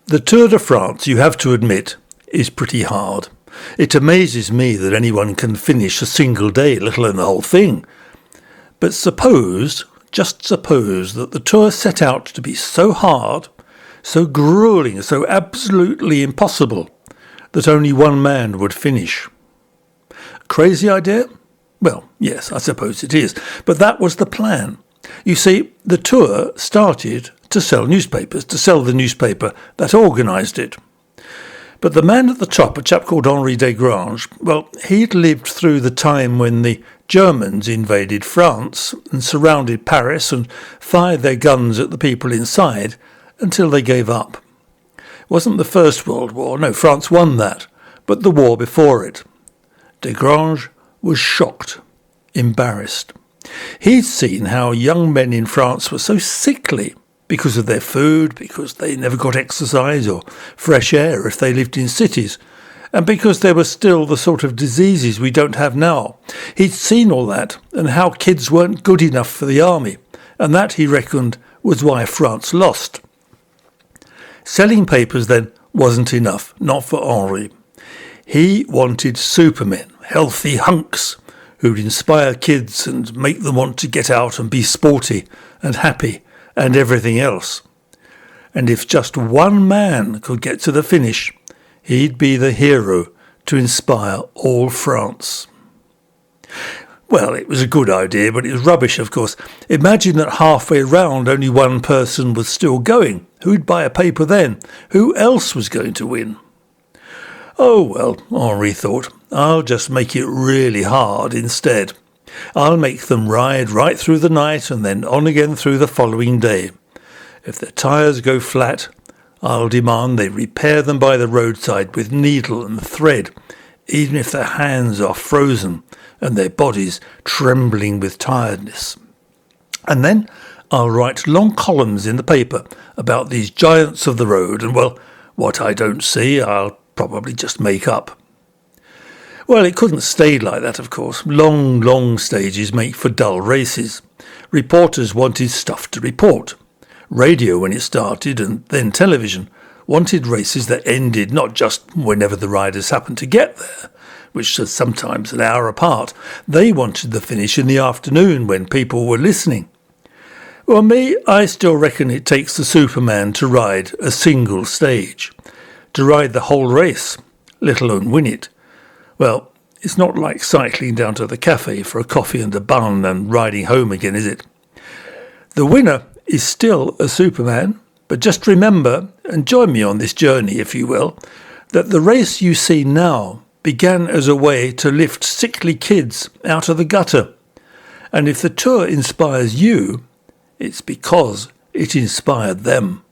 The Tour de France, you have to admit, is pretty hard. It amazes me that anyone can finish a single day, let alone the whole thing. But suppose, just suppose, that the Tour set out to be so hard, so gruelling, so absolutely impossible, that only one man would finish. Crazy idea? Well, yes, I suppose it is. But that was the plan. You see, the Tour started to sell newspapers, to sell the newspaper that organised it. But the man at the top, a chap called Henri Desgrange, well, he'd lived through the time when the Germans invaded France and surrounded Paris and fired their guns at the people inside until they gave up. It wasn't the First World War, no, France won that, but the war before it. Desgrange was shocked, embarrassed. He'd seen how young men in France were so sickly because of their food, because they never got exercise or fresh air if they lived in cities, and because there were still the sort of diseases we don't have now. He'd seen all that, and how kids weren't good enough for the army, and that, he reckoned, was why France lost. Selling papers, then, wasn't enough, not for Henri. He wanted supermen, healthy hunks, who'd inspire kids and make them want to get out and be sporty and happy and everything else. And if just one man could get to the finish, he'd be the hero to inspire all France. Well, it was a good idea, but it was rubbish, of course. Imagine that halfway round only one person was still going. Who'd buy a paper then? Who else was going to win? Oh, well, Henri thought, I'll just make it really hard instead. I'll make them ride right through the night and then on again through the following day. If their tyres go flat, I'll demand they repair them by the roadside with needle and thread, even if their hands are frozen and their bodies trembling with tiredness. And then I'll write long columns in the paper about these giants of the road, and, well, what I don't see, I'll probably just make up. Well, it couldn't stay like that, of course. Long stages make for dull races. Reporters wanted stuff to report. Radio, when it started, and then television, wanted races that ended not just whenever the riders happened to get there, which was sometimes an hour apart. They wanted the finish in the afternoon when people were listening. Well, I still reckon it takes the Superman to ride a single stage, to ride the whole race, let alone win it. Well, it's not like cycling down to the cafe for a coffee and a bun and riding home again, is it? The winner is still a Superman, but just remember, and join me on this journey if you will, that the race you see now began as a way to lift sickly kids out of the gutter. And if the Tour inspires you, it's because it inspired them.